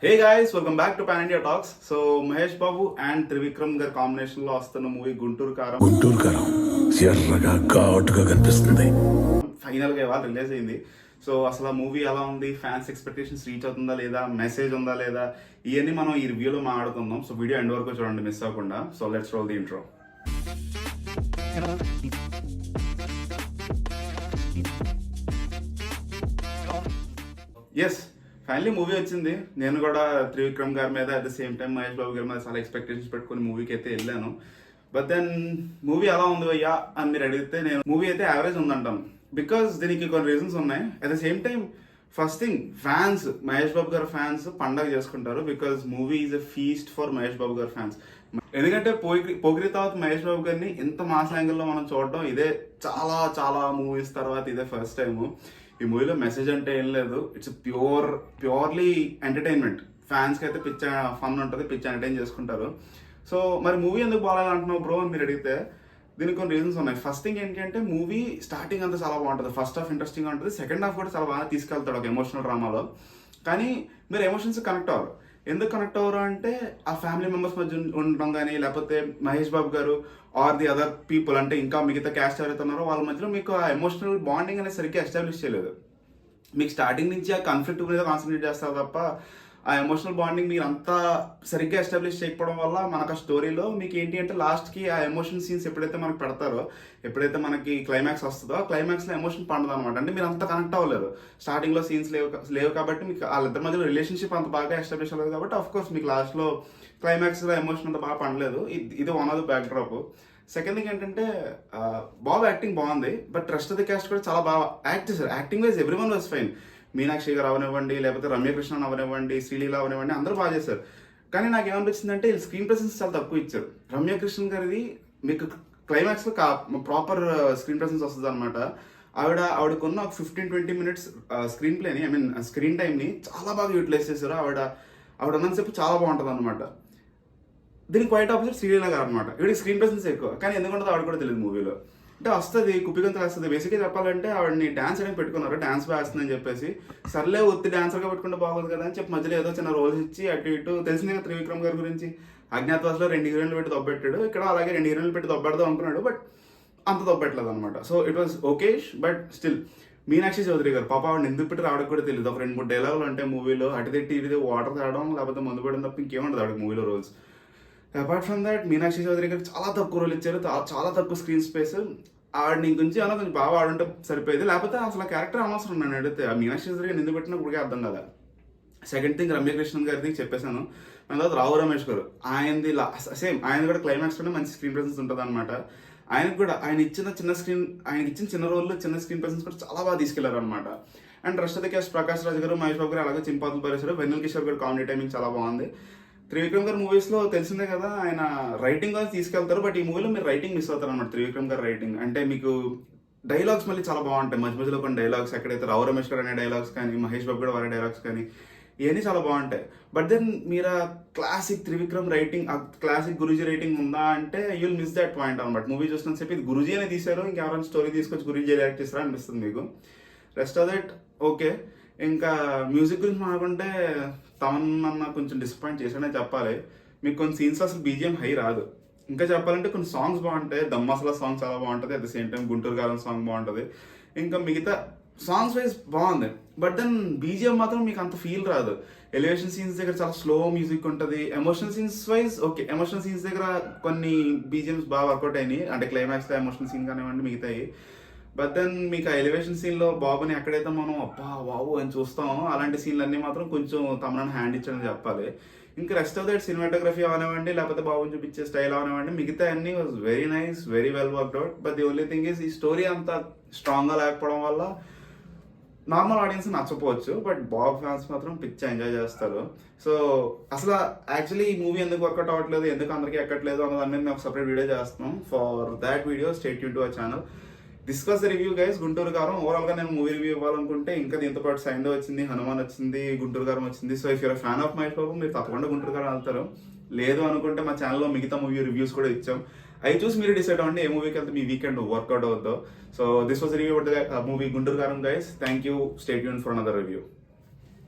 Hey guys, welcome back to pan India talks. So Mahesh Babu and Trivikram గారి combination లో వస్తున్న movie Guntur కారం ఎర్రగా ఘాటుగా కనిపిస్తుంది. ఫైనల్ గా ఇవాళ రిలీజ్ అయింది. సో అసలు ఆ మూవీ ఎలా ఉంది, ఫ్యాన్స్ ఎక్స్పెక్టేషన్స్ రీచ్ అవుతుందా లేదా, మెసేజ్ ఉందా లేదా, ఇవన్నీ మనం ఈ రివ్యూలో మాట్లాడుకుందాం. సో వీడియో ఎండ్ వరకు చూడండి, మిస్ అవ్వకుండా. So let's roll the intro. Yes, finally movie వచ్చింది. నేను కూడా త్రివిక్రమ్ గారి మీద at the same time Mahesh Babu గారి మీద చాలా ఎక్స్పెక్టేషన్స్ పెట్టుకుని మూవీకి అయితే వెళ్ళాను. బట్ దెన్ మూవీ ఎలా ఉంది అయ్యా అని మీరు అడిగితే నేను మూవీ అయితే యావరేజ్ ఉందంటాను. బికాస్ దీనికి కొన్ని రీజన్స్ ఉన్నాయి. At the same time first thing, fans, Mahesh Babu గారి ఫ్యాన్స్ పండగ చేసుకుంటారు. Because movie is a feast for Mahesh Babu గారి ఫ్యాన్స్. ఎందుకంటే పోకిరి తర్వాత మహేష్ బాబు గారిని ఇంత మాస్ యాంగిల్లో మనం చూడడం ఇదే చాలా చాలా మూవీస్ తర్వాత ఇదే ఫస్ట్ టైము. ఈ మూవీలో మెసేజ్ అంటే ఏం లేదు. It's purely entertainment. ఫ్యాన్స్కి అయితే పిచ్చ ఫన్ ఉంటుంది, పిచ్చ ఎంటర్టైన్ చేసుకుంటారు. సో మరి మూవీ ఎందుకు బాగాలేదు అంటున్నావు బ్రో అని మీరు అడిగితే దీనికి కొన్ని రీజన్స్ ఉన్నాయి. ఫస్ట్ థింగ్ ఏంటంటే మూవీ స్టార్టింగ్ అంతా చాలా బాగుంటుంది. ఫస్ట్ హాఫ్ ఇంట్రెస్టింగ్ ఉంటుంది, సెకండ్ హాఫ్ కూడా చాలా బాగా తీసుకెళ్తాడు ఒక ఎమోషనల్ డ్రామాలో. కానీ మీరు ఎమోషన్స్ కనెక్ట్ అవ్వరు. ఎందుకు కనెక్ట్ అవ్వరు అంటే ఆ ఫ్యామిలీ మెంబర్స్ మధ్య ఉండడం కానీ, లేకపోతే మహేష్ బాబు గారు ఆర్ ది అదర్ పీపుల్, అంటే ఇంకా మిగతా క్యాస్ట్ ఎవరైతే ఉన్నారో వాళ్ళ మధ్యలో మీకు ఆ ఎమోషనల్ బాండింగ్ అనేది సరిగ్గా ఎస్టాబ్లిష్ చేయలేదు. మీకు స్టార్టింగ్ నుంచి ఆ కాన్ఫ్లిక్ట్ మీద కాన్సన్ట్రేట్ చేస్తారు తప్ప ఆ ఎమోషనల్ బాండింగ్ మీరు అంతా సరిగ్గా ఎస్టాబ్లిష్ చేయకపోవడం వల్ల మనకు ఆ స్టోరీలో మీకు ఏంటి అంటే లాస్ట్కి ఆ ఎమోషన్ సీన్స్ ఎప్పుడైతే మనకు పెడతారో, ఎప్పుడైతే మనకి క్లైమాక్స్ వస్తుందో ఆ క్లైమాక్స్లో ఎమోషన్ పండదు అనమాట. అంటే మీరు అంత కనెక్ట్ అవ్వలేరు. స్టార్టింగ్లో సీన్స్ లేవు కాబట్టి మీకు వాళ్ళిద్దరి మధ్యలో రిలేషన్షిప్ అంత బాగా ఎస్టాబ్లిష్ అవ్వలేదు కాబట్టి ఆఫ్ కోర్స్ మీకు లాస్ట్లో క్లైమాక్స్లో ఎమోషన్ అంత బాగా పండలేదు. ఇది one of the back drop. Second thing ఏంటంటే బాబు యాక్టింగ్ బాగుంది, but rest of the caste కూడా చాలా బాగా యాక్ట్ చేశారు. Acting wise every one was fine. Meenakshi గారు అవనివ్వండి, లేకపోతే రమ్యకృష్ణన్ అవనివ్వండి, శ్రీలీల అవనివ్వండి, అందరూ బాగా చేశారు. కానీ నాకు ఏమనిపించిందంటే స్క్రీన్ ప్రెసెన్స్ చాలా తక్కువ ఇచ్చారు. రమ్యకృష్ణన్ గారిది మీకు క్లైమాక్స్లో ప్రాపర్ స్క్రీన్ ప్రెసెన్స్ వస్తుంది అనమాట. ఆవిడకున్న ఒక 15-20 మినిట్స్ స్క్రీన్ ప్లేని, స్క్రీన్ టైంని చాలా బాగా యూటిలైజ్ చేశారు. ఆవిడ ఉన్నంతసేపు చాలా బాగుంటుంది అనమాట. దీనికి క్వైట్ ఆపోజిట్ శ్రీలీల గారు అనమాట. వీడికి స్క్రీన్ ప్రెసెన్స్ ఎక్కువ, కానీ ఎందుకంటే ఆవిడ కూడా తెలియదు మూవీలో. అంటే వస్తుంది, కుప్పిగంతలు వస్తుంది. బేసిక్గా చెప్పాలంటే ఆవిడని డాన్స్ అనేది పెట్టుకున్నారు, డాన్స్ వేస్తుందని చెప్పేసి. సర్లే ఒత్తి డాన్సర్గా పెట్టుకుంటే బాగోదు కదా అని చెప్పి మధ్యలో ఏదో చిన్న రోల్స్ ఇచ్చి అటు ఇటు. తెలిసిందే కదా త్రివిక్రమ్ గారి గురించి, అజ్ఞాతవాసులో 2 హీరోయిన్లు పెట్టి దొబ్బెట్టాడు, ఇక్కడ అలాగే 2 హీరోయిన్లు పెట్టి దొబ్బెడదాం అనుకున్నాడు, బట్ అంత దొబ్బెట్టలేదు అనమాట. So it was okayish, but still Meenakshi Chaudhary గారు పాప ఆవిడ ఎందుకు పెట్టి రావడానికి కూడా తెలియదు. ఒక 2-3 డైలాగులు అంటే మూవీలో అటు తిట్టి ఇది వాటర్ తాగడం లేకపోతే మందు పడడం తప్ప ఇంకేముండదు ఆవిడకి మూవీలో roles. Apart from that Meenakshi Chaudhary గారికి చాలా తక్కువ రోల్ ఇచ్చారు, చాలా తక్కువ స్క్రీన్ స్పేస్. ఆవిడ గురించి అలా కొంచెం బాగా ఆడుంటే సరిపోయేది, లేకపోతే అసలు క్యారెక్టర్ అనవసరం. నన్ను అడిగితే ఆ మీనాక్షి చౌదరి గారిని ఎందుకు పెట్టినా ఇప్పటికే అర్థం కదా. సెకండ్ థింగ్, రమ్యకృష్ణన్ గారిది చెప్పేశాను. మన తర్వాత రావు రమేష్ గారు, ఆయనది సేమ్, ఆయన కూడా క్లైమాక్స్లోనే మంచి స్క్రీన్ ప్రెసెన్స్ ఉంటుంది అనమాట. ఆయనకు కూడా ఆయనకి ఇచ్చిన చిన్న రోల్లో చిన్న స్క్రీన్ ప్రెసెన్స్ కూడా చాలా బాగా తీసుకెళ్లారు అనమాట. And rest of the caste Prakash Raj గారు, మహేష్ బాబు గారు అలాగే చింపాతులు పరిచారు. వెన్నెల కిషోర్ గారు కామెడీ టైమింగ్ చాలా బాగుంది. త్రివిక్రమ్ గారు మూవీస్లో తెలిసిందే కదా, ఆయన రైటింగ్ కూడా తీసుకెళ్తారు, బట్ ఈ మూవీలో మీరు రైటింగ్ మిస్ అవుతారు అనమాట. త్రివిక్రమ్ గారు రైటింగ్ అంటే మీకు డైలాగ్స్ మళ్ళీ చాలా బాగుంటాయి. మధ్య మధ్యలో కొన్ని డైలాగ్స్, ఎక్కడైతే రావు రమేష్ గారు అనే డైలాగ్స్ కానీ, మహేష్ బాబు కూడా వారే డైలాగ్స్ కానీ, ఇవన్నీ చాలా బాగుంటాయి. బట్ దెన్ మీరు ఆ క్లాసిక్ త్రివిక్రమ్ రైటింగ్, ఆ క్లాసిక్ గురూజీ రైటింగ్ ఉందా అంటే యూల్ మిస్ దట్ పాయింట్ అనమాట. మూవీ చూస్తున్న చెప్పి ఇది గురూజీ అనే తీశారు, ఇంకెవరైనా స్టోరీ తీసుకొచ్చి గురూజీ యాక్ట్ చేస్తారా అనిపిస్తుంది మీకు. Rest of that okay. ఇంకా మ్యూజిక్ గురించి మాట్లాడుకుంటే తమన్ అన్న కొంచెం డిసప్పాయింట్ చేశాడనే చెప్పాలి. మీకు కొన్ని సీన్స్లో అసలు బీజిఎం హై రాదు. ఇంకా చెప్పాలంటే కొన్ని సాంగ్స్ బాగుంటాయి. దమ్మసలా సాంగ్ చాలా బాగుంటుంది, at the same time Guntur కారం సాంగ్ బాగుంటుంది. ఇంకా మిగతా సాంగ్స్ వైజ్ బాగుంది, బట్ దెన్ బీజిఎం మాత్రం మీకు అంత ఫీల్ రాదు. ఎలివేషన్ సీన్స్ దగ్గర చాలా స్లో మ్యూజిక్ ఉంటుంది. Emotional scenes wise okay, emotional scenes దగ్గర కొన్ని బీజిఎమ్స్ బాగా వర్కౌట్ అయినాయి, అంటే క్లైమాక్స్లో ఎమోషనల్ సీన్ కానివ్వండి మిగతాయి. బట్ దెన్ మీకు ఆ ఎలివేషన్ సీన్లో బాబుని ఎక్కడైతే మనం అబ్బా బాబు అని చూస్తామో అలాంటి సీన్లు అన్నీ మాత్రం కొంచెం తమను హ్యాండ్ ఇచ్చాడని చెప్పాలి. ఇంకా రెస్ట్ ఆఫ్ దట్ సినిమాటోగ్రఫీ అవనివ్వండి, లేకపోతే బాబుని చూపించే స్టైల్ అవనివ్వండి, మిగతా అన్నీ was very nice, very well worked out. But the only thing is ఈ స్టోరీ అంత స్ట్రాంగ్గా లేకపోవడం వల్ల నార్మల్ ఆడియన్స్ నచ్చపోవచ్చు, బట్ బాబ్ ఫ్యాన్స్ మాత్రం పిచ్చా ఎంజాయ్ చేస్తారు. సో అసలు యాక్చువల్లీ ఈ మూవీ ఎందుకు వర్కౌట్ అవ్వట్లేదు, ఎందుకు అందరికీ ఎక్కట్లేదు అన్నదాన్ని మేము ఒక సపరేట్ వీడియో చేస్తున్నాం. For that video stay tune to our channel. This was the review guys, Guntur కారం. ఓవరాల్గా నేను మూవీ రివ్యూ ఇవ్వాలనుకుంటే ఇంకా దీంతో పాటు సైందో వచ్చింది, హనుమాన్ వచ్చింది, గుంటూరు కారం వచ్చింది. So if you're fan of Mahesh Babu మీరు తప్పకుండా గుంటూరు కారం వెళ్తారు. లేదు అనుకుంటే మా ఛానల్లో మిగతా మూవీ రివ్యూస్ కూడా ఇచ్చాం, అవి చూసి మీరు డిసైడ్ అవ్వండి ఏ మూవీకి వెళ్తే మీ వీకెండ్ వర్కౌట్ అవుద్దో. So this was review about the movie Guntur Kaaram guys. Thank you. Stay tune for another review.